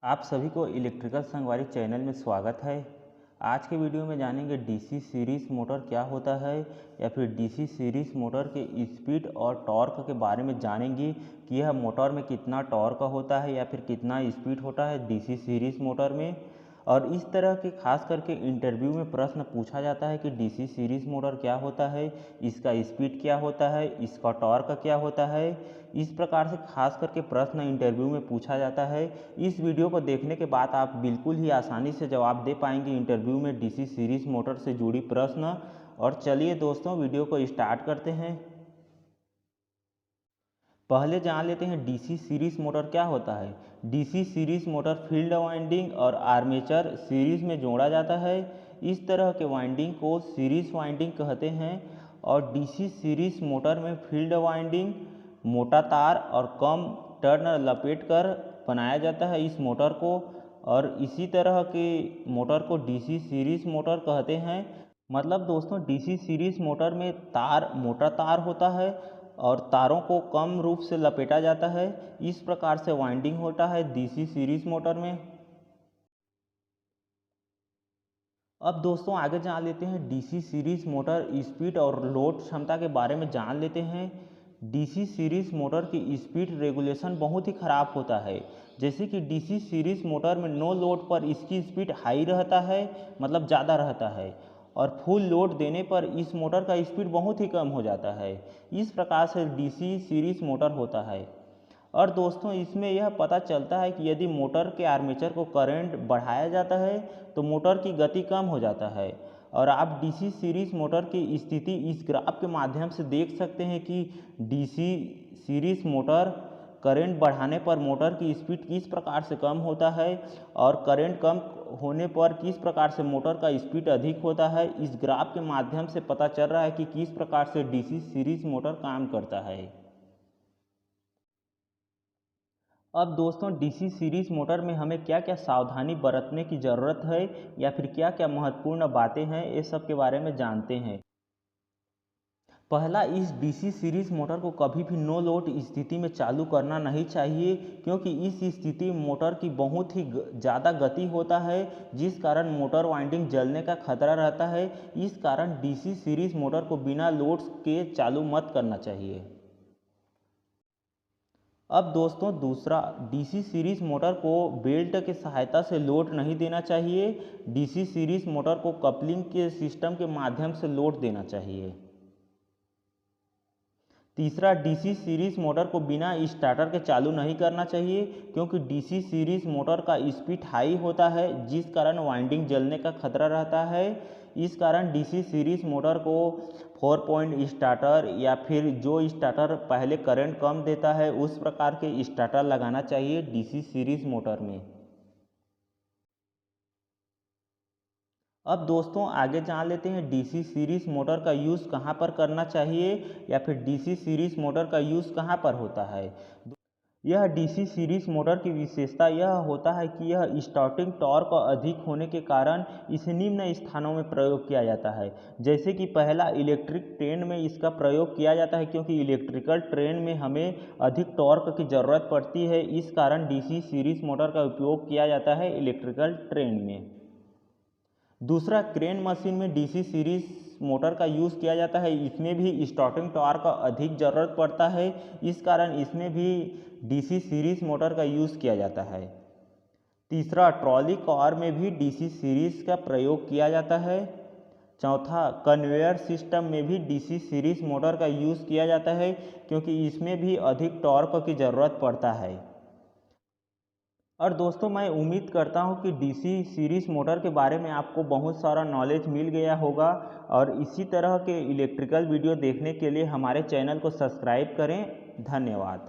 आप सभी को इलेक्ट्रिकल संगवारी चैनल में स्वागत है। आज के वीडियो में जानेंगे डीसी सीरीज मोटर क्या होता है या फिर डीसी सीरीज मोटर के स्पीड और टॉर्क के बारे में जानेंगे कि यह मोटर में कितना टॉर्क होता है या फिर कितना स्पीड होता है डीसी सीरीज मोटर में। और इस तरह के खास करके इंटरव्यू में प्रश्न पूछा जाता है कि डीसी सीरीज मोटर क्या होता है, इसका स्पीड क्या होता है, इसका टॉर्क क्या होता है। इस प्रकार से खास करके प्रश्न इंटरव्यू में पूछा जाता है। इस वीडियो को देखने के बाद आप बिल्कुल ही आसानी से जवाब दे पाएंगे इंटरव्यू में डीसी सीरीज मोटर से जुड़ी प्रश्न। और चलिए दोस्तों वीडियो को स्टार्ट करते हैं। पहले जान लेते हैं डीसी सीरीज मोटर क्या होता है। DC series motor field winding और आर्मेचर सीरीज में जोड़ा जाता है। इस तरह के वाइंडिंग को सीरीज वाइंडिंग कहते हैं। और डीसी सीरीज मोटर में फील्ड वाइंडिंग मोटा तार और कम टर्न लपेट कर बनाया जाता है इस मोटर को। और इसी तरह के मोटर को डीसी सीरीज मोटर कहते हैं। मतलब दोस्तों डीसी सीरीज मोटर में तार मोटा तार होता है और तारों को कम रूप से लपेटा जाता है। इस प्रकार से वाइंडिंग होता है डीसी सीरीज मोटर में। अब दोस्तों आगे जान लेते हैं डीसी सीरीज मोटर स्पीड और लोड क्षमता के बारे में जान लेते हैं। डीसी सीरीज मोटर की स्पीड रेगुलेशन बहुत ही ख़राब होता है। जैसे कि डीसी सीरीज मोटर में नो लोड पर इसकी स्पीड हाई रहता है, मतलब ज़्यादा रहता है। और फुल लोड देने पर इस मोटर का स्पीड बहुत ही कम हो जाता है। इस प्रकार से डीसी सीरीज मोटर होता है। और दोस्तों इसमें यह पता चलता है कि यदि मोटर के आर्मेचर को करंट बढ़ाया जाता है तो मोटर की गति कम हो जाता है। और आप डीसी सीरीज मोटर की स्थिति इस ग्राफ के माध्यम से देख सकते हैं कि डीसी सीरीज मोटर करंट बढ़ाने पर मोटर की स्पीड किस प्रकार से कम होता है और करंट कम होने पर किस प्रकार से मोटर का स्पीड अधिक होता है। इस ग्राफ के माध्यम से पता चल रहा है कि किस प्रकार से डीसी सीरीज मोटर काम करता है। अब दोस्तों डीसी सीरीज मोटर में हमें क्या क्या सावधानी बरतने की ज़रूरत है या फिर क्या क्या महत्वपूर्ण बातें हैं, ये सब के बारे में जानते हैं। पहला, इस डीसी सीरीज मोटर को कभी भी नो लोड स्थिति में चालू करना नहीं चाहिए, क्योंकि इस स्थिति में मोटर की बहुत ही ज़्यादा गति होता है, जिस कारण मोटर वाइंडिंग जलने का खतरा रहता है। इस कारण डीसी सीरीज मोटर को बिना लोड के चालू मत करना चाहिए। अब दोस्तों दूसरा, डीसी सीरीज मोटर को बेल्ट के सहायता से लोड नहीं देना चाहिए। डीसी सीरीज मोटर को कपलिंग के सिस्टम के माध्यम से लोड देना चाहिए। तीसरा, डीसी सीरीज मोटर को बिना स्टार्टर के चालू नहीं करना चाहिए, क्योंकि डीसी सीरीज मोटर का स्पीड हाई होता है, जिस कारण वाइंडिंग जलने का खतरा रहता है। इस कारण डीसी सीरीज मोटर को 4 पॉइंट स्टार्टर या फिर जो स्टार्टर पहले करंट कम देता है उस प्रकार के स्टार्टर लगाना चाहिए डीसी सीरीज मोटर में। अब दोस्तों आगे जान लेते हैं डीसी सीरीज मोटर का यूज़ कहाँ पर करना चाहिए या फिर डीसी सीरीज मोटर का यूज़ कहाँ पर होता है। यह डीसी सीरीज मोटर की विशेषता यह होता है कि यह स्टार्टिंग टॉर्क अधिक होने के कारण इसे निम्न स्थानों में प्रयोग किया जाता है। जैसे कि पहला, इलेक्ट्रिक ट्रेन में इसका प्रयोग किया जाता है, क्योंकि इलेक्ट्रिकल ट्रेन में हमें अधिक टॉर्क की ज़रूरत पड़ती है। इस कारण डीसी सीरीज मोटर का उपयोग किया जाता है इलेक्ट्रिकल ट्रेन में। दूसरा, क्रेन मशीन में डीसी सीरीज मोटर का यूज़ किया जाता है। इसमें भी स्टार्टिंग टॉर्क का अधिक ज़रूरत पड़ता है, इस कारण इसमें भी डीसी सीरीज मोटर का यूज़ किया जाता है। तीसरा, ट्रॉली कार में भी डीसी सीरीज का प्रयोग किया जाता है। चौथा, कन्वेयर सिस्टम में भी डीसी सीरीज मोटर का यूज़ किया जाता है, क्योंकि इसमें भी अधिक टॉर्क की ज़रूरत पड़ता है। और दोस्तों मैं उम्मीद करता हूं कि डीसी सीरीज मोटर के बारे में आपको बहुत सारा नॉलेज मिल गया होगा। और इसी तरह के इलेक्ट्रिकल वीडियो देखने के लिए हमारे चैनल को सब्सक्राइब करें। धन्यवाद।